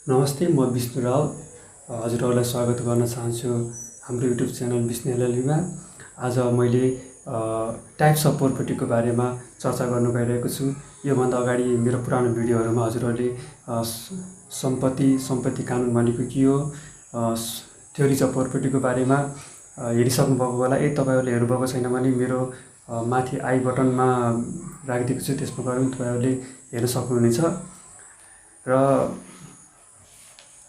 नमस्ते, म विष्णु राव हजुरहरूलाई स्वागत गर्न चाहन्छु हाम्रो युट्युब च्यानल विष्णु एलएलबीमा। आज मैले टाइप्स अफ प्रोपर्टीको बारेमा चर्चा गर्न गइरहेको छु। योभन्दा अगाडि मेरो पुरानो भिडियोहरूमा हजुरहरूले सम्पत्ति कानुन भनेको के हो, थ्योरिज अफ प्रोपर्टीको बारेमा हेरिसक्नु भएको होला। तपाईँहरूले हेर्नुभएको छैन भने मेरो माथि आई बटनमा राखिदिएको छु, त्यसमा गएर तपाईँहरूले हेर्न सक्नुहुनेछ। र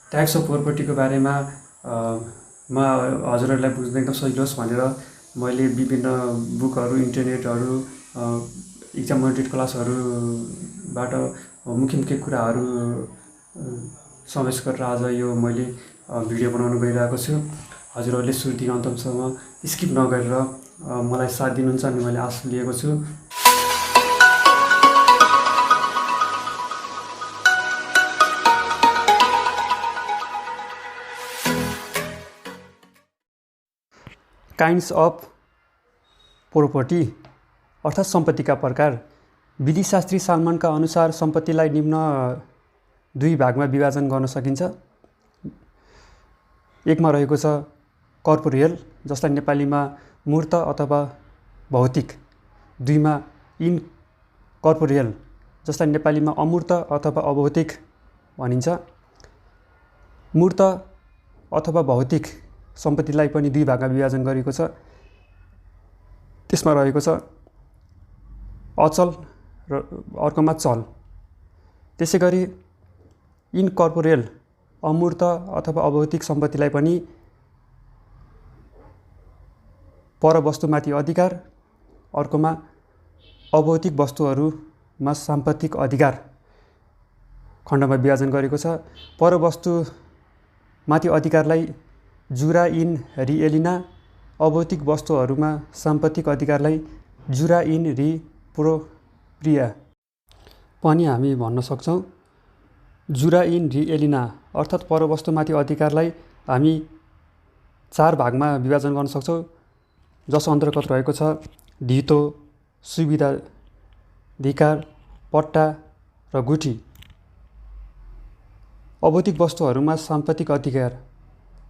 टाइप्स अफ प्रोपर्टीको बारेमा म हजुरहरूलाई बुझ्न एकदम सजिलो होस् भनेर मैले विभिन्न बुकहरू, इन्टरनेटहरू, इक्जाम मोनिटेड क्लासहरूबाट मुख्य कुराहरू समावेश गरेर आज यो मैले भिडियो बनाउन गइरहेको छु। हजुरहरूले सुरुदेखि अन्तसम्म स्किप नगरेर मलाई साथ दिनुहुन्छ भन्ने मैले आशा लिएको छु। काइन्ड्स अफ प्रोपर्टी अर्थात् सम्पत्तिका प्रकार। विधिशास्त्री सालमनका अनुसार सम्पत्तिलाई निम्न दुई भागमा विभाजन गर्न सकिन्छ। एकमा रहेको छ कर्पोरियल, जसलाई नेपालीमा मूर्त अथवा भौतिक। दुईमा इनकर्पोरियल, जसलाई नेपालीमा अमूर्त अथवा अभौतिक भनिन्छ। मूर्त अथवा भौतिक सम्पत्तिलाई पनि दुई भागमा विभाजन गरिएको छ। त्यसमा रहेको छ अचल र अर्कोमा चल। त्यसै गरी इनकर्पोरियल अमूर्त अथवा अभौतिक सम्पत्तिलाई पनि परवस्तुमाथि अधिकार, अर्कोमा अभौतिक वस्तुहरूमा साम्पत्तिक अधिकार खण्डमा विभाजन गरेको छ। परवस्तुमाथि अधिकारलाई जुरा इन रि एलिना, अभौतिक वस्तुहरूमा साम्पत्तिक अधिकारलाई जुरा इन रि प्रोप्रिया पनि हामी भन्न सक्छौँ। जुरा इन रि एलिना अर्थात् परवस्तुमाथि अधिकारलाई हामी चार भागमा विभाजन गर्न सक्छौँ, जस अन्तर्गत रहेको छ धितो, सुविधाधिकार, पट्टा र गुठी। अभौतिक वस्तुहरूमा साम्पत्तिक अधिकार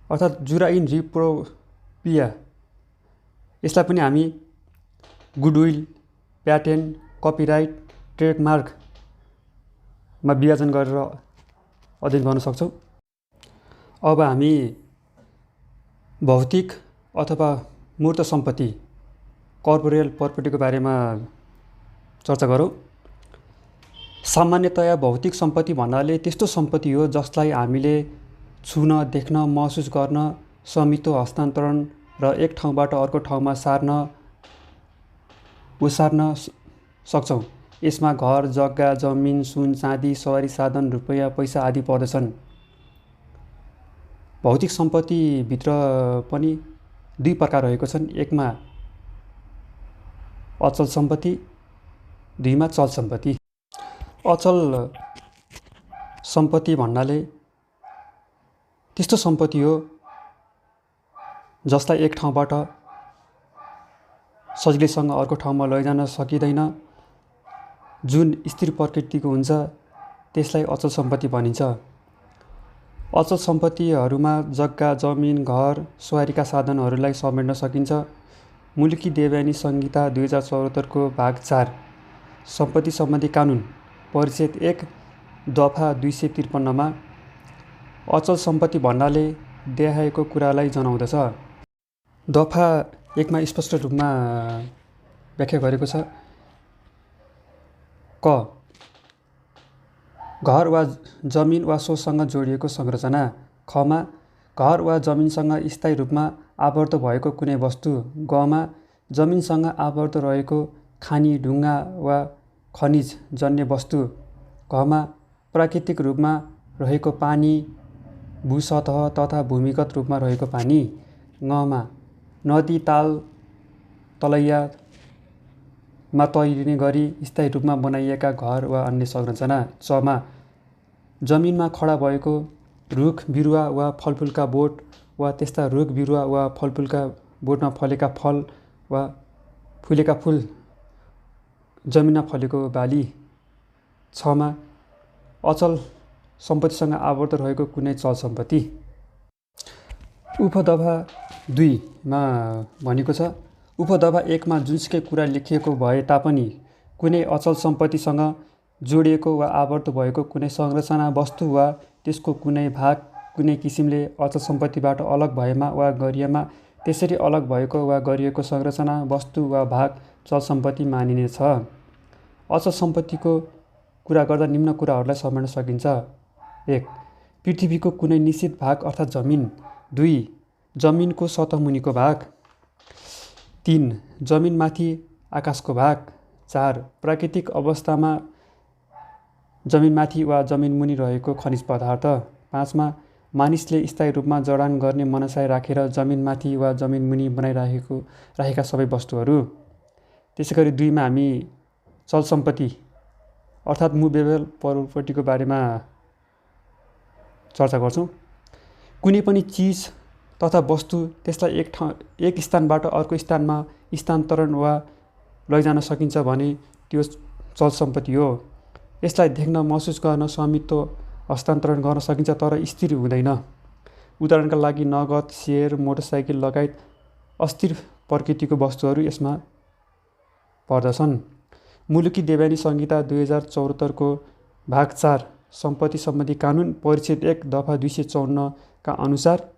अर्थात् जुरा इन रि प्रोप्रिया, यसलाई पनि हामी गुडविल, प्याटेन्ट, कपिराइट, ट्रेडमार्कमा विभाजन गरेर अध्ययन गर्न सक्छौँ। अब हामी भौतिक अथवा मूर्त सम्पत्ति कर्पोरियल प्रोपर्टीको बारेमा चर्चा गरौँ। सामान्यतया भौतिक सम्पत्ति भन्नाले त्यस्तो सम्पत्ति हो जसलाई हामीले छुन, देख्न, महसुस गर्न, स्वामित्व हस्तान्तरण र एक ठाउँबाट अर्को ठाउँमा ओसार्न सक्छौँ। यसमा घर, जग्गा, जमिन, सुन, चाँदी, सवारी साधन, रुपैयाँ, पैसा आदि पर्दछन्। भौतिक सम्पत्तिभित्र पनि दुई प्रकार रहेको छन्। एकमा अचल सम्पत्ति, दुईमा चल सम्पत्ति। अचल सम्पत्ति भन्नाले त्यस्तो सम्पत्ति हो जसलाई एक ठाउँबाट सजिलैसँग अर्को ठाउँमा लैजान सकिँदैन, जुन स्थिर प्रकृतिको हुन्छ, त्यसलाई अचल सम्पत्ति भनिन्छ। अचल सम्पत्तिहरूमा जग्गा, जमिन, घर, सवारीका साधनहरूलाई समेट्न सकिन्छ। मुलुकी देवयानी संहिता 2074 को भाग 4 सम्पत्ति सम्बन्धी कानुन परिच्छेद 1 दफा 253 अचल सम्पत्ति भन्नाले देखाएको कुरालाई जनाउँदछ। दफा 1 मा स्पष्ट रूपमा व्याख्या गरेको छ। क. घर वा जमिन वा सोसँग जोडिएको संरचना। खमा घर वा जमिनसँग स्थायी रूपमा आबद्ध भएको कुनै वस्तु। गमा जमिनसँग आबद्ध रहेको खानी, ढुङ्गा वा खनिज जन्य वस्तु। घमा प्राकृतिक रूपमा रहेको पानी, भूसतह तथा भूमिगत रूपमा रहेको पानी। ङमा नदी, ताल, तलैयामा तैरिने गरी स्थायी रूपमा बनाइएका घर वा अन्य संरचना। चमा जमिनमा खडा भएको रुख, बिरुवा वा फलफुलका बोट वा त्यस्ता रुख, बिरुवा वा फलफुलका बोटमा फलेका फल वा फुलेका फुल, जमिनमा फलेको बाली। छमा अचल सम्पत्तिसँग आबद्ध रहेको कुनै चल सम्पत्ति। उपदफा 2मा भनेको छ, उपदफा 1मा जुनसुकै कुरा लेखिएको भए तापनि कुनै अचल सम्पत्तिसँग जोडिएको वा आबद्ध भएको कुनै संरचना, वस्तु वा त्यसको कुनै भाग कुनै किसिमले अचल सम्पत्तिबाट अलग भएमा वा गरिएमा त्यसरी अलग भएको वा गरिएको संरचना, वस्तु वा भाग चल सम्पत्ति मानिनेछ। अचल सम्पत्तिको कुरा गर्दा निम्न कुराहरूलाई समेट्न सकिन्छ। 1. पृथ्वीको कुनै निश्चित भाग अर्थात् जमिन। 2. जमिनको सतहमुनिको भाग। 3. जमिनमाथि आकाशको भाग। 4. प्राकृतिक अवस्थामा जमिनमाथि वा जमिनमुनि रहेको खनिज पदार्थ। 5मा मानिसले स्थायी रूपमा जडान गर्ने मनसाय राखेर जमिनमाथि वा जमिनमुनि बनाइराखेका सबै वस्तुहरू। त्यसैगरी 2मा हामी चल सम्पत्ति अर्थात् मुभेबल प्रपर्टीको बारेमा चर्चा गर्छौँ। कुनै पनि चिज तथा वस्तु त्यसलाई एक स्थानबाट अर्को स्थानमा स्थानान्तरण वा लैजान सकिन्छ भने त्यो चल सम्पत्ति हो। यसलाई देख्न, महसुस गर्न, स्वामित्व हस्तान्तरण गर्न सकिन्छ तर स्थिर हुँदैन। उदाहरणका लागि नगद, सेयर, मोटरसाइकल लगायत अस्थिर प्रकृतिको वस्तुहरू यसमा पर्दछन्। मुलुकी देवानी संहिता 2074 को भाग 4 सम्पत्ति सम्बन्धी कानुन परिच्छेद 1 दफा 254 का अनुसार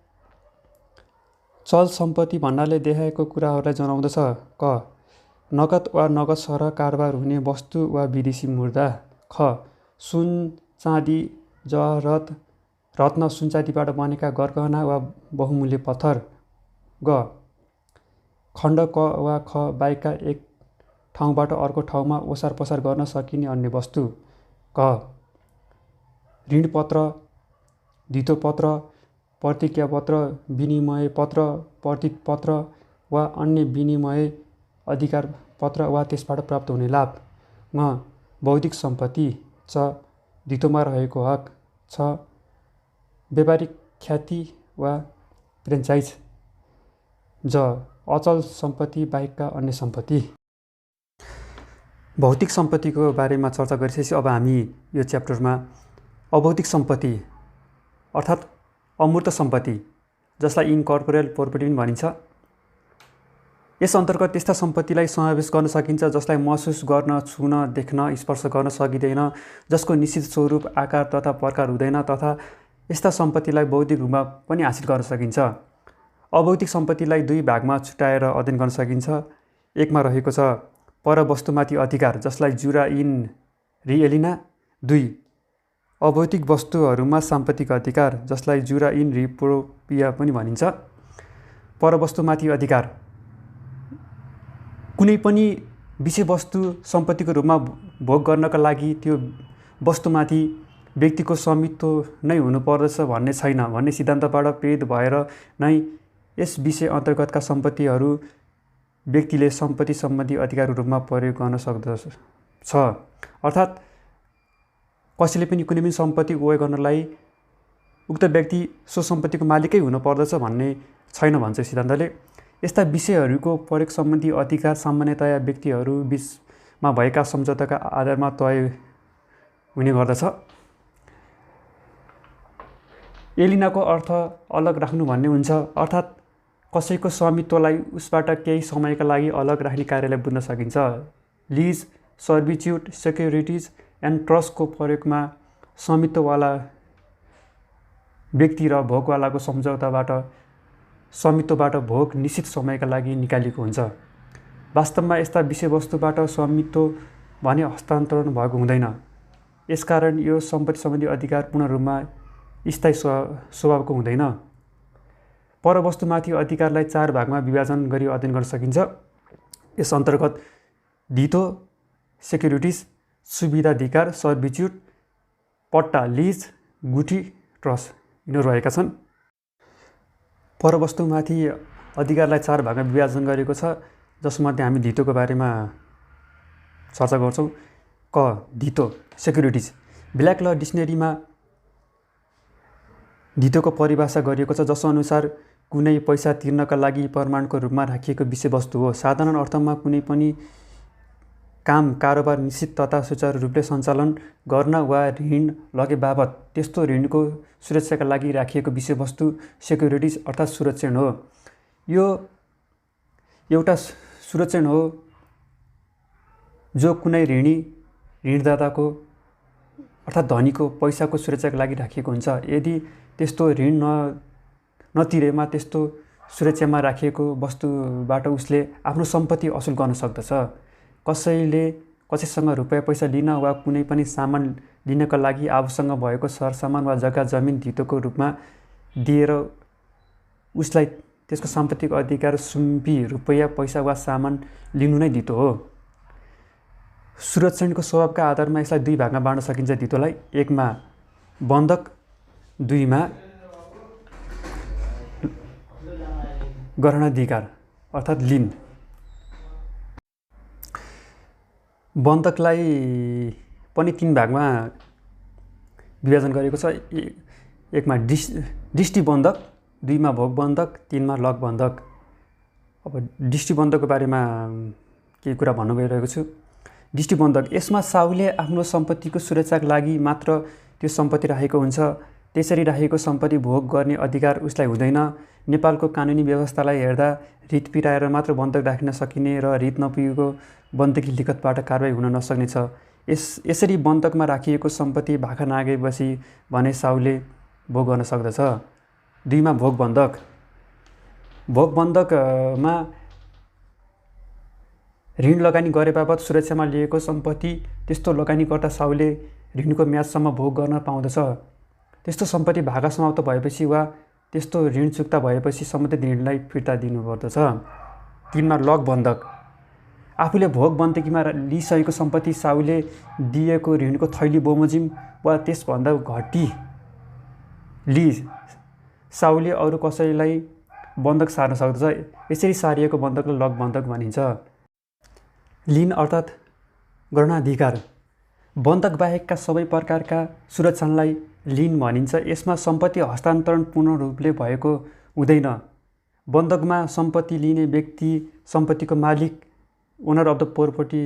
चल सम्पत्ति भन्नाले देखाएको कुराहरूलाई जनाउँदछ। क. नगद वा नगद सरह कारोबार हुने वस्तु वा विदेशी मुद्रा। ख. सुन, चाँदी, जवाहरत, रत्न, सुनचाँदीबाट बनेका गरगहना वा बहुमूल्य पत्थर। ग. खण्ड क वा ख बाहेकका एक ठाउँबाट अर्को ठाउँमा ओसार पसार गर्न सकिने अन्य वस्तु। क. ऋणपत्र, धितोपत्र, प्रतिज्ञापत्र, विनिमय पत्र, प्रतिपत्र वा अन्य विनिमय अधिकार पत्र वा त्यसबाट प्राप्त हुने लाभ। ङ. बौद्धिक सम्पत्ति। च. धितोमा रहेको हक। छ. व्यापारिक ख्याति वा फ्रेन्चाइज। ज. अचल सम्पत्ति बाहेकका अन्य सम्पत्ति। भौतिक सम्पत्तिको बारेमा चर्चा गरिसकेपछि अब हामी यो च्याप्टरमा अभौतिक सम्पत्ति अर्थात् अमूर्त सम्पत्ति जसलाई इनकर्पोरेल प्रोपर्टी पनि भनिन्छ, यस अन्तर्गत त्यस्ता सम्पत्तिलाई समावेश गर्न सकिन्छ जसलाई महसुस गर्न, छुन, देख्न, स्पर्श गर्न सकिँदैन, जसको निश्चित स्वरूप, आकार तथा प्रकार हुँदैन तथा यस्ता सम्पत्तिलाई बौद्धिक रूपमा पनि हासिल गर्न सकिन्छ। अभौतिक सम्पत्तिलाई 2 भागमा छुट्याएर अध्ययन गर्न सकिन्छ। 1मा रहेको छ परवस्तुमाथि अधिकार जसलाई जुरा इन रिएलिना। 2. अभौतिक वस्तुहरूमा साम्पत्तिक अधिकार जसलाई जुरा इन रिप्रोपिया पनि भनिन्छ। परवस्तुमाथि अधिकार कुनै पनि विषयवस्तु सम्पत्तिको रूपमा भोग गर्नका लागि त्यो वस्तुमाथि व्यक्तिको स्वामित्व नै हुनुपर्दछ भन्ने छैन भन्ने सिद्धान्तबाट प्रेरित भएर नै यस विषय अन्तर्गतका सम्पत्तिहरू व्यक्तिले सम्पत्ति सम्बन्धी अधिकारको रूपमा प्रयोग गर्न सक्दछ। अर्थात् कसैले पनि कुनै पनि सम्पत्ति उपयोग गर्नलाई उक्त व्यक्ति सो सम्पत्तिको मालिकै हुनुपर्दछ भन्ने छैन भन्छ सिद्धान्तले। यस्ता विषयहरूको प्रयोग सम्बन्धी अधिकार सामान्यतया व्यक्तिहरू बीचमा भएका सम्झौताका आधारमा तय हुने गर्दछ। एलिनाको अर्थ अलग राख्नु भन्ने हुन्छ, अर्थात् कसैको स्वामित्वलाई उसबाट केही समयका लागि अलग राख्ने कार्यलाई बुझ्न सकिन्छ। लिज, सर्भिच्युड, सेक्युरिटिज एन्ड ट्रस्टको प्रयोगमा स्वामित्ववाला व्यक्ति र भोगवालाको सम्झौताबाट स्वामित्वबाट भोग निश्चित समयका लागि निकालिएको हुन्छ। वास्तवमा यस्ता विषयवस्तुबाट स्वामित्व भने हस्तान्तरण भएको हुँदैन। यसकारण यो सम्पत्ति सम्बन्धी अधिकार पूर्ण रूपमा स्थायी स्वभावको हुँदैन। परवस्तुमाथि अधिकारलाई 4 भागमा विभाजन गरी अध्ययन गर्न सकिन्छ। यस अन्तर्गत धितो, सेक्युरिटिज, सुविधाधिकार, सर्भिच्युड, पट्टा, लिज, गुठी, ट्रस्ट यिनीहरू रहेका छन्। परवस्तुमाथि अधिकारलाई 4 भागमा विभाजन गरेको छ, जसमध्ये हामी धितोको बारेमा चर्चा गर्छौँ। क. धितो, सेक्युरिटिज। ब्ल्याक ल डिक्सनेरीमा धितोको परिभाषा गरिएको छ, जसअनुसार कुनै पैसा तिर्नका लागि प्रमाणको रूपमा राखिएको विषयवस्तु हो। साधारण अर्थमा कुनै पनि काम कारोबार निश्चित तथा सुचारू रूपले सञ्चालन गर्न वा ऋण लगे बापत त्यस्तो ऋणको सुरक्षाका लागि राखिएको विषयवस्तु सेक्युरिटिज अर्थात् सुरक्षण हो। यो एउटा सुरक्षण हो जो कुनै ऋणदाताको अर्थात् धनीको पैसाको सुरक्षाका लागि राखिएको हुन्छ। यदि त्यस्तो ऋण नतिरेमा त्यस्तो सुरक्षामा राखिएको वस्तुबाट उसले आफ्नो सम्पत्ति असुल गर्न सक्दछ। कसैसँग रुपैयाँ पैसा लिन वा कुनै पनि सामान लिनका लागि आफूसँग भएको सरसामान वा जग्गा जमिन धितोको रूपमा दिएर उसलाई त्यसको साम्पत्तिक अधिकार सुम्पी रुपैयाँ पैसा वा सामान लिनु नै धितो हो। सुरक्षणको स्वभावका आधारमा यसलाई दुई भागमा बाँड्न सकिन्छ धितोलाई। एकमा बन्धक, दुईमा ग्रहणाधिकार अर्थात् लिन। बन्धकलाई पनि तीन भागमा विभाजन गरिएको छ। एकमा दृष्टिबन्धक, दुईमा भोगबन्धक, तीनमा लगबन्धक। अब दृष्टिबन्धकको बारेमा केही कुरा भन्नु गइरहेको छु। दृष्टिबन्धक, यसमा साहुले आफ्नो सम्पत्तिको सुरक्षाका लागि मात्र त्यो सम्पत्ति राखेको हुन्छ। त्यसरी राखेको सम्पत्ति भोग गर्ने अधिकार उसलाई हुँदैन। नेपालको कानुनी व्यवस्थालाई हेर्दा रिट पिराएर मात्र बन्धक राख्न सकिने र रिट नपुगेको बन्धकी लिखतबाट कारबाही हुन नसक्ने छ। यसरी बन्धकमा राखिएको सम्पत्ति भाका नागेपछि भने साहुले भोग गर्न सक्दछ। दुईमा भोगबन्धक। भोगबन्धकमा ऋण लगानी गरे बापत सुरक्षामा लिएको सम्पत्ति त्यस्तो लगानीकर्ता साहुले ऋणको म्यादसम्म भोग गर्न पाउँदछ। त्यस्तो सम्पत्ति भागा समाप्त भएपछि वा त्यस्तो ऋण चुक्ता भएपछि सम्बन्धित ऋणलाई फिर्ता दिनुपर्दछ। तीनमा लगबन्धक। आफूले भोगबन्धकीमा लिइसकेको सम्पत्ति साहुले दिएको ऋणको थैली बमोजिम वा त्यसभन्दा घटी लिई साहुले अरू कसैलाई बन्धक सार्न सक्दछ। यसरी सारिएको बन्धकलाई लगबन्धक भनिन्छ। लिन अर्थात् ग्रहणाधिकार। बन्धक बाहेकका सबै प्रकारका सुरक्षालाई लिन भनिन्छ। यसमा सम्पत्ति हस्तान्तरण पूर्ण रूपले भएको हुँदैन। बन्धकमा सम्पत्ति लिने व्यक्ति सम्पत्तिको मालिक, ओनर अफ द प्रोपर्टी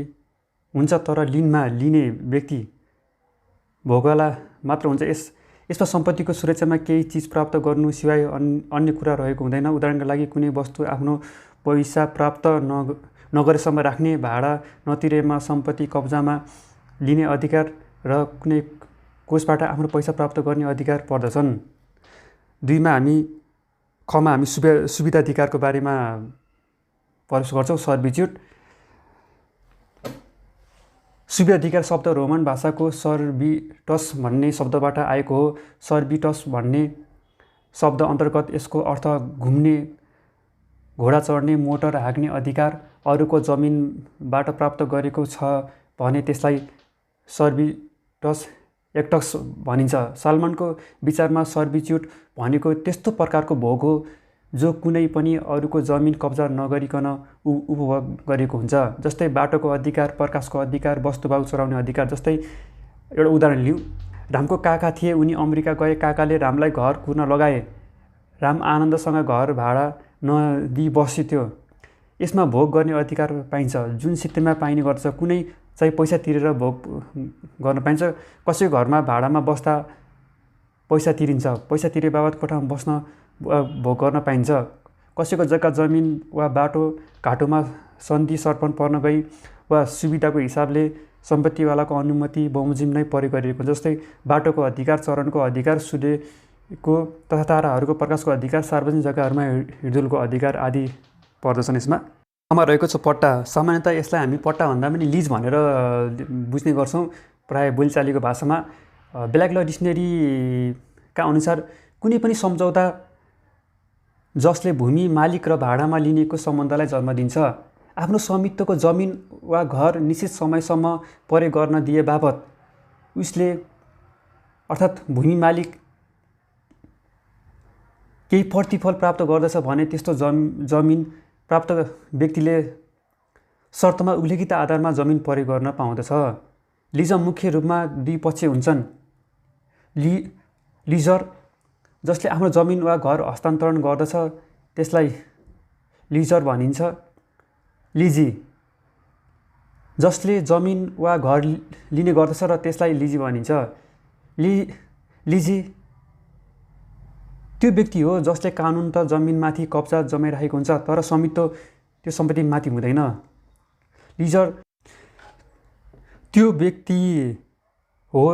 हुन्छ, तर लिनमा लिने व्यक्ति भोगवाला मात्र हुन्छ। यसमा सम्पत्तिको सुरक्षामा केही चिज प्राप्त गर्नु सिवाय अन्य कुरा रहेको हुँदैन। उदाहरणका लागि कुनै वस्तु आफ्नो पैसा प्राप्त नगरेसम्म राख्ने, भाडा नतिरेमा सम्पत्ति कब्जामा लिने अधिकार र कुनै कोषबाट आफ्नो पैसा प्राप्त गर्ने अधिकार पर्दछन्। दुईमा हामी सुविधाधिकारको बारेमा प्रवेश गर्छौँ। सर्भिट्युड। सुविधाधिकार शब्द रोमन भाषाको सर्भिटस भन्ने शब्दबाट आएको हो। सर्भिटस भन्ने शब्द अन्तर्गत यसको अर्थ घुम्ने, घोडा चढ्ने, मोटर हाँक्ने अधिकार अरूको जमिनबाट प्राप्त गरेको छ भने त्यसलाई सर्भिटस एक्टस भनिन्छ। सालमनको विचारमा सर्भिट्युड भनेको त्यस्तो प्रकारको भोग हो जो कुनै पनि अरूको जमिन कब्जा नगरिकन उपभोग गरेको हुन्छ। जस्तै बाटोको अधिकार, प्रकाशको अधिकार, वस्तुभाउ चोराउने अधिकार। जस्तै एउटा उदाहरण लिउँ। रामको काका थिए, उनी अमेरिका गए। काकाले रामलाई घर कुर्न लगाए। राम आनन्दसँग घर भाडा नदिई बस्थ्यो। यसमा भोग गर्ने अधिकार पाइन्छ, जुन सित्तैमा पाइने गर्छ। कुनै चाहिँ पैसा तिरेर भोग गर्न पाइन्छ। कसैको घरमा भाडामा बस्दा पैसा तिरिन्छ। पैसा तिरे बाबत कोठामा बस्न भोग गर्न पाइन्छ। कसैको जग्गा जमिन वा बाटो घाटोमा सन्धि सर्पण पर्न गई वा सुविधाको हिसाबले सम्पत्तिवालाको अनुमति बमोजिम नै प्रयोग गरिएको। जस्तै बाटोको अधिकार, चरणको अधिकार, सूर्यको तथा ताराहरूको प्रकाशको अधिकार, सार्वजनिक जग्गाहरूमा हिँडडुलको अधिकार आदि पर्दछन्। यसमा रहेको छ पट्टा। सामान्यतः यसलाई हामी पट्टा भन्दा पनि लिज भनेर बुझ्ने गर्छौँ प्रायः बोलीचालीको भाषामा। ब्ल्याक ल डिक्सनरीका अनुसार कुनै पनि सम्झौता जसले भूमि मालिक र भाडामा लिनेको सम्बन्धलाई जन्म दिन्छ, आफ्नो स्वामित्वको जमिन वा घर निश्चित समयसम्म प्रयोग गर्न दिए बापत उसले अर्थात् भूमि मालिक केही प्रतिफल प्राप्त गर्दछ भने त्यस्तो जमिन प्राप्त व्यक्तिले शर्तमा उल्लेखित आधारमा जमिन प्रयोग गर्न पाउँदछ। लिज मुख्य रूपमा दुई पक्ष हुन्छन्। लिजर जसले आफ्नो जमिन वा घर हस्तान्तरण गर्दछ त्यसलाई लिजर भनिन्छ। लिजी जसले जमिन वा घर लिने गर्दछ र त्यसलाई लिजी भनिन्छ। लिजी त्यो व्यक्ति हो जसले कानुन त जमिनमाथि कब्जा जमाइरहेको हुन्छ तर स्वामित्व त्यो सम्पत्तिमाथि हुँदैन। लिजर त्यो व्यक्ति हो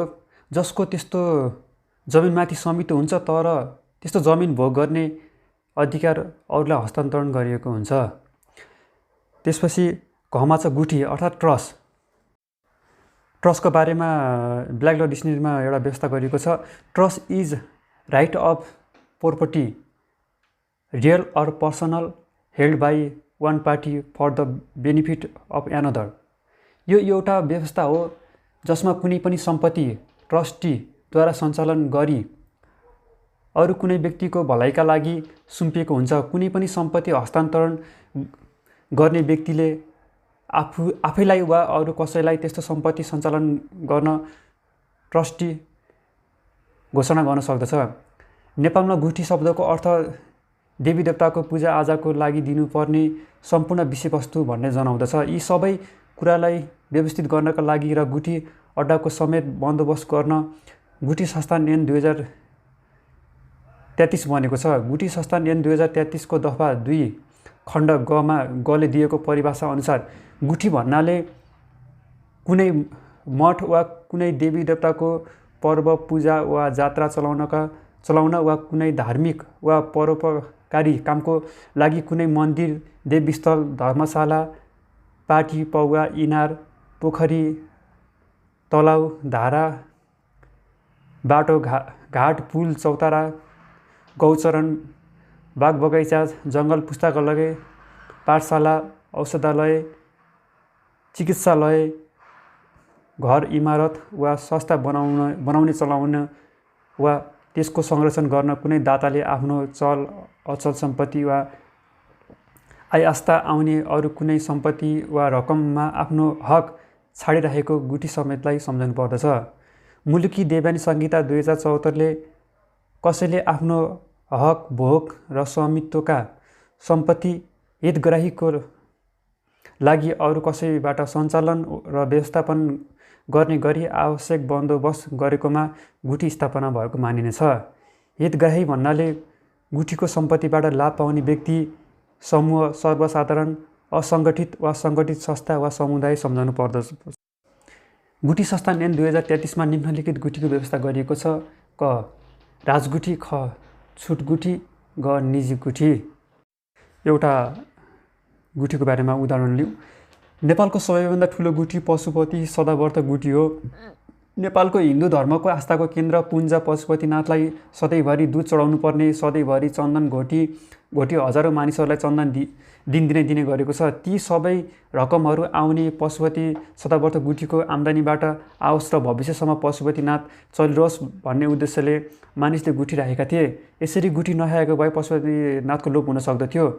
जसको त्यस्तो जमिनमाथि स्वामित्व हुन्छ तर त्यस्तो जमिन भोग गर्ने अधिकार अरूलाई हस्तान्तरण गरिएको हुन्छ। त्यसपछि घमा छ गुठी अर्थात् ट्रस्ट। ट्रस्टको बारेमा ब्ल्याक ल डिक्सनरीमा एउटा व्यवस्था गरिएको छ। Trust is right of property real or personal held by one party for the benefit of another. यो एउटा व्यवस्था हो जसमा कुनै पनि सम्पत्ति ट्रस्टीद्वारा सञ्चालन गरी अरू कुनै व्यक्तिको भलाइका लागि सुम्पिएको हुन्छ। कुनै पनि सम्पत्ति हस्तान्तरण गर्ने व्यक्तिले आफैलाई वा अरू कसैलाई त्यस्तो सम्पत्ति सञ्चालन गर्न ट्रस्टी घोषणा गर्न सक्दछ। नेपालमा गुठी शब्दको अर्थ देवी देवताको पूजा आजाको लागि दिनुपर्ने सम्पूर्ण विषयवस्तु भन्ने जनाउँदछ। यी सबै कुरालाई व्यवस्थित गर्नका लागि र गुठी अड्डाको समेत बन्दोबस्त गर्न गुठी संस्थान ऐन 2033 बनेको छ। गुठी संस्थान ऐन 2033 को दफा 2 खण्ड गले दिएको परिभाषा अनुसार गुठी भन्नाले कुनै मठ वा कुनै देवी देवताको पर्व पूजा वा जात्रा चलाउन वा कुनै धार्मिक वा परोपकारी कामको लागि कुनै मन्दिर, देवीस्थल, धर्मशाला, पाटी, पौवा, इनार, पोखरी, तलाउ, धारा, बाटो घाट, पुल, चौतारा, गौचरण, बाग बगैँचा, जङ्गल, पुस्तकालय, पाठशाला, औषधालय, चिकित्सालय, घर, इमारत वा संस्था बनाउने चलाउन वा त्यसको संरक्षण गर्न कुनै दाताले आफ्नो चल अचल सम्पत्ति वा आयस्ता आउने अरू कुनै सम्पत्ति वा रकममा आफ्नो हक छाडिरहेको गुठी समेतलाई सम्झनु पर्दछ। मुलुकी देवानी संहिता 2074ले कसैले आफ्नो हक भोग र स्वामित्वका सम्पत्ति हितग्राहीको लागि अरू कसैबाट सञ्चालन र व्यवस्थापन गर्ने गरी आवश्यक बन्दोबस्त गरेकोमा गुठी स्थापना भएको मानिनेछ। हितग्राही भन्नाले गुठीको सम्पत्तिबाट लाभ पाउने व्यक्ति, समूह, सर्वसाधारण, असङ्गठित वा सङ्गठित संस्था वा समुदाय सम्झनु पर्दछ। गुठी संस्थान ऐन 2033 मा निम्नलिखित गुठीको व्यवस्था गरिएको छ। क राजगुठी, ख छुटगुठी, ग निजी गुठी। एउटा गुठीको बारेमा उदाहरण लिउँ। नेपालको सबैभन्दा ठुलो गुठी पशुपति सदाव्रत गुठी हो। नेपालको हिन्दू धर्मको आस्थाको केन्द्र पुञ्जा पशुपतिनाथलाई सधैँभरि दुध चढाउनु पर्ने, सधैँभरि चन्दन घोटी हजारौँ मानिसहरूलाई चन्दन दिने गरेको छ। ती सबै रकमहरू आउने पशुपति सदाव्रत गुठीको आम्दानीबाट आओस् र भविष्यसम्म पशुपतिनाथ चलिरहोस् भन्ने उद्देश्यले मानिसले गुठी राखेका थिए। यसरी गुठी नखाएको भए पशुपतिनाथको लोप हुन सक्दथ्यो।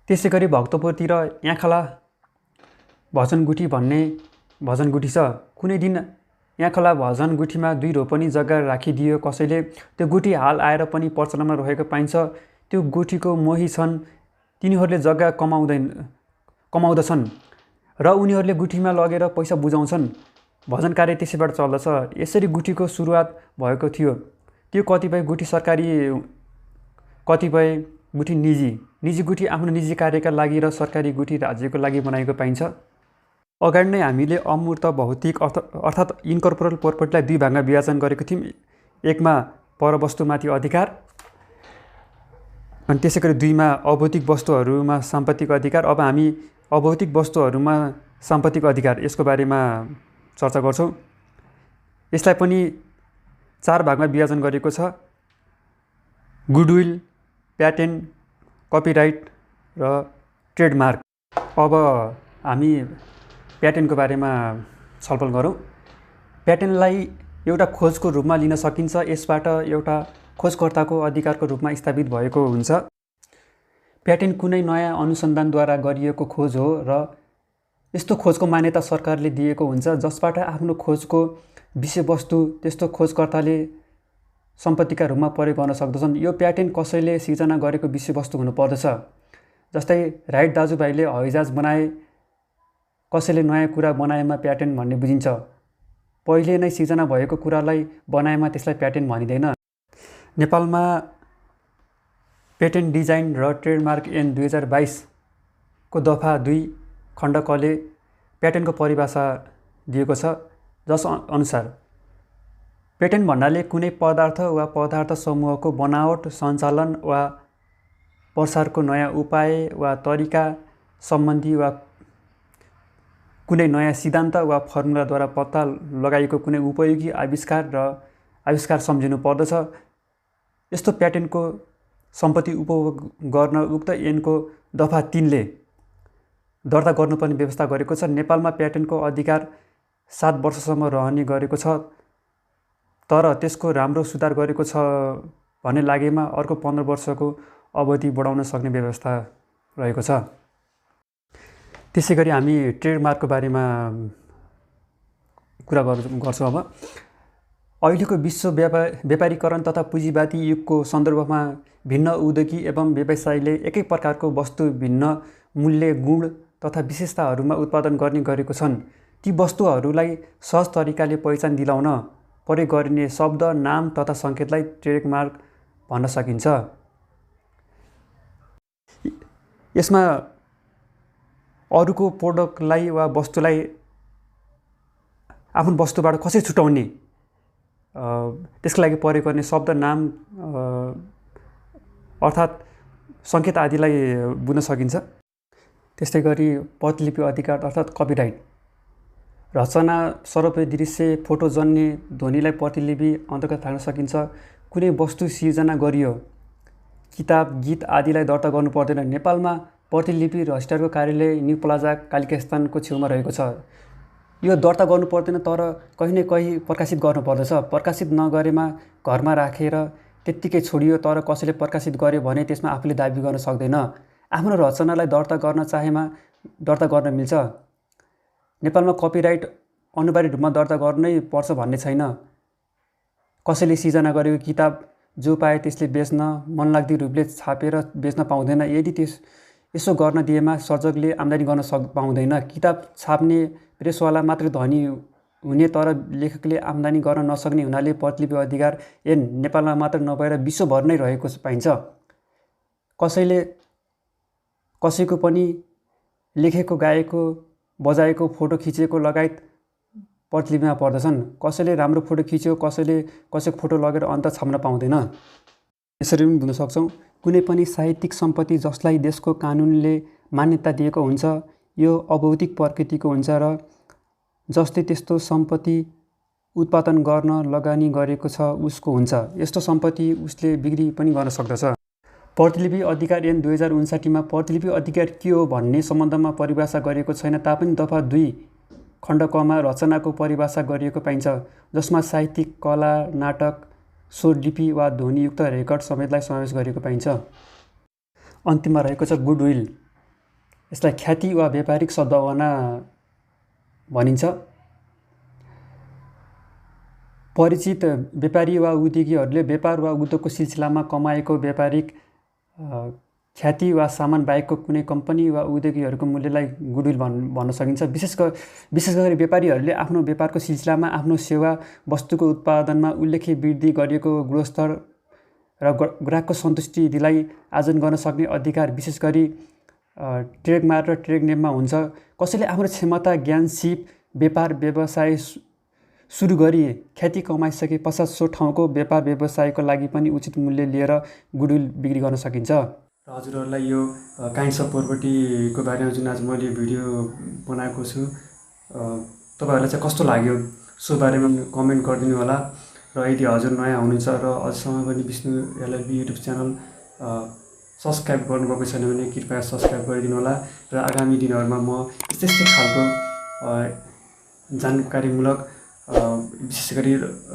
त्यसै गरी भक्तपुरतिर याखला भजन गुठी भन्ने भजन गुठी छ। कुनै दिन याखला भजन गुठीमा 2 रोपनी जग्गा राखिदियो कसैले। त्यो गुठी हाल आएर पनि प्रचलनमा रहेको पाइन्छ। त्यो गुठीको मोही छन्। तिनीहरूले जग्गा कमाउँदछन् र उनीहरूले गुठीमा लगेर पैसा बुझाउँछन्। भजन कार्य त्यसैबाट चल्दछ। यसरी गुठीको सुरुवात भएको थियो। त्यो कतिपय गुठी सरकारी, कतिपय गुठी निजी। निजी गुठी आफ्नो निजी कार्यका लागि र सरकारी गुठी राज्यको लागि बनाएको पाइन्छ। अगाडि नै हामीले अमूर्त भौतिक अर्थात् इन्कर्पोरल प्रोपर्टीलाई 2 भागमा विभाजन गरेको थियौँ। एकमा परवस्तुमाथि अधिकार अनि त्यसै गरी 2मा अभौतिक वस्तुहरूमा साम्पत्तिक अधिकार। अब हामी अभौतिक वस्तुहरूमा साम्पत्तिक अधिकार यसको बारेमा चर्चा गर्छौँ। यसलाई पनि 4 भागमा विभाजन गरिएको छ। गुडविल, प्याटेन्ट, कपिराइट र ट्रेडमार्क। अब हामी प्याटेन्टको बारेमा छलफल गरौँ। प्याटेन्टलाई एउटा खोजको रूपमा लिन सकिन्छ। यसबाट एउटा खोजकर्ताको अधिकारको रूपमा स्थापित भएको हुन्छ। प्याटेन्ट कुनै नयाँ अनुसन्धानद्वारा गरिएको खोज हो र यस्तो खोजको मान्यता सरकारले दिएको हुन्छ जसबाट आफ्नो खोजको विषयवस्तु त्यस्तो खोजकर्ताले सम्पत्तिका रूपमा प्रयोग गर्न सक्दछन्। यो प्याटेन्ट कसैले सिर्जना गरेको विषयवस्तु हुनुपर्दछ। जस्तै राइट दाजुभाइले हवाईजहाज बनाए कसैले नयाँ कुरा बनाएमा प्याटेन्ट भन्ने बुझिन्छ। पहिले नै सिर्जना भएको कुरालाई बनाएमा त्यसलाई प्याटेन्ट भनिँदैन। नेपालमा पेटेन्ट डिजाइन र ट्रेडमार्क ऐन 2022 को दफा 2 खण्ड कले प्याटेन्टको परिभाषा दिएको छ, जस अनुसार पेटेन्ट भन्नाले कुनै पदार्थ वा पदार्थ समूहको बनावट, सञ्चालन वा प्रसारको नयाँ उपाय वा तरिका सम्बन्धी वा कुनै नयाँ सिद्धान्त वा फर्मुलाद्वारा पत्ता लगाइएको कुनै उपयोगी आविष्कार सम्झिनु पर्दछ। यस्तो प्याटेन्टको सम्पत्ति उपभोग गर्न उक्त ऐनको दफा 3 ले दर्ता गर्नुपर्ने व्यवस्था गरेको छ। नेपालमा प्याटेन्टको अधिकार 7 वर्षसम्म रहने गरेको छ, तर त्यसको राम्रो सुधार गरेको छ भन्ने लागेमा अर्को 15 वर्षको अवधि बढाउन सक्ने व्यवस्था रहेको छ। त्यसै गरी हामी ट्रेडमार्कको बारेमा कुरा गर्छौँ। अब अहिलेको विश्व व्यापारीकरण तथा पुँजीवादी युगको सन्दर्भमा भिन्न उद्योगी एवं व्यवसायीले एकै प्रकारको वस्तु भिन्न मूल्य, गुण तथा विशेषताहरूमा उत्पादन गर्ने गरेको छन्। ती वस्तुहरूलाई सहज तरिकाले पहिचान दिलाउन प्रयोग गरिने शब्द, नाम तथा सङ्केतलाई ट्रेडमार्क भन्न सकिन्छ। यसमा अरूको प्रोडक्टलाई वा वस्तुलाई आफ्नो वस्तुबाट कसरी छुटाउने, त्यसको लागि प्रयोग गर्ने शब्द, नाम अर्थात् सङ्केत आदिलाई बुझ्न सकिन्छ। त्यस्तै गरी प्रतिलिपि अधिकार अर्थात् कपिराइट, रचना, स्वरूप, दृश्य, फोटोजन्य ध्वनिलाई प्रतिलिपि अन्तर्गत राख्न सकिन्छ। कुनै वस्तु सिर्जना गरियो, किताब, गीत आदिलाई दर्ता गर्नु पर्दैन। नेपालमा प्रतिलिपि रजिस्ट्रारको कार्यालय न्यू प्लाजा कालिका स्थानको छेउमा रहेको छ। यो दर्ता गर्नु पर्दैन, तर कहीँ न कहीँ प्रकाशित गर्नु पर्दछ। प्रकाशित नगरेमा घरमा राखेर त्यत्तिकै छोडियो, तर कसैले प्रकाशित गर्यो भने त्यसमा आफूले दाबी गर्न सक्दैन। आफ्नो रचनालाई दर्ता गर्न चाहेमा दर्ता गर्न मिल्छ। नेपालमा कपिराइट अनिवार्य रूपमा दर्ता गर्नै पर्छ भन्ने छैन। कसैले सिर्जना गरेको किताब जो पाए त्यसले बेच्न, मनलाग्दी रूपले छापेर बेच्न पाउँदैन। यदि यसो गर्न दिएमा सर्जकले आम्दानी गर्न पाउँदैन। किताब छाप्ने प्रेसवाला मात्र धनी हुने, तर लेखकले आम्दानी गर्न नसक्ने हुनाले प्रतिलिपि अधिकार ऐन नेपालमा मात्र नभएर विश्वभर नै रहेको पाइन्छ। कसैले कसैको पनि लेखेको, गाएको, बजाएको, फोटो खिचेको लगायत प्रतिलिपिमा पर्दछन्। कसैले राम्रो फोटो खिच्यो, कसैले कसैको फोटो लगेर अन्त छाप्न पाउँदैन। यसरी पनि बुझ्न सक्छौँ। कुनै पनि साहित्यिक सम्पत्ति जसलाई देशको कानुनले मान्यता दिएको हुन्छ, यो अभौतिक प्रकृतिको हुन्छ र जसले त्यस्तो सम्पत्ति उत्पादन गर्न लगानी गरेको छ उसको हुन्छ। यस्तो सम्पत्ति उसले बिक्री पनि गर्न सक्दछ। प्रतिलिपि अधिकार ऐन 2059 मा प्रतिलिपि अधिकार के हो भन्ने सम्बन्धमा परिभाषा गरिएको छैन, तापनि दफा 2 खण्ड क मा रचनाको परिभाषा गरिएको पाइन्छ, जसमा साहित्यिक, कला, नाटक, स्वरलिपि वा ध्वनियुक्त रेकर्ड समेतलाई समावेश गरिएको पाइन्छ। अन्तिममा रहेको छ गुडविल। यसलाई ख्याति वा व्यापारिक सद्भावना भनिन्छ। परिचित व्यापारी वा उद्योगीहरूले व्यापार वा उद्योगको सिलसिलामा कमाएको व्यापारिक ख्याति वा सामान बाहेकको कुनै कम्पनी वा उद्योगीहरूको मूल्यलाई गुडविल भन्न सकिन्छ। विशेष गरी व्यापारीहरूले आफ्नो व्यापारको सिलसिलामा आफ्नो सेवा वस्तुको उत्पादनमा उल्लेख्य वृद्धि गरिएको गुणस्तर र ग्राहकको सन्तुष्टि दिलाई आर्जन गर्न सक्ने अधिकार विशेष गरी ट्रेडमार्क र ट्रेड नेममा हुन्छ। कसैले आफ्नो क्षमता, ज्ञान, सिप, व्यापार व्यवसाय सुरु गरी ख्याति कमाइसके पश्चात सो ठाउँको व्यापार व्यवसायको लागि पनि उचित मूल्य लिएर गुडविल बिक्री गर्न सकिन्छ। र हजुरहरूलाई यो काइन्ड्स अफ प्रोपर्टीको बारेमा जुन आज मैले भिडियो बनाएको छु, तपाईँहरूलाई चाहिँ कस्तो लाग्यो सो बारेमा कमेन्ट गरिदिनु होला। र यदि हजुर नयाँ हुनुहुन्छ र अझसम्म पनि Vishnu LLB YouTube channel subscribe गर्नुभएको छैन भने कृपया सब्सक्राइब गरिदिनु होला। र आगामी दिनहरूमा म यस्तै खालको जानकारीमूलक विशेष गरी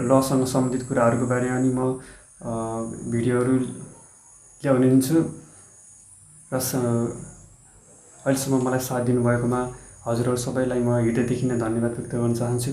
लसँग सम्बन्धित कुराहरूको बारेमा नि म भिडियोहरू ल्याउने छु। र अहिलेसम्म मलाई साथ दिनुभएकोमा हजुरहरू सबैलाई म हृदयदेखि नै धन्यवाद व्यक्त गर्न चाहन्छु।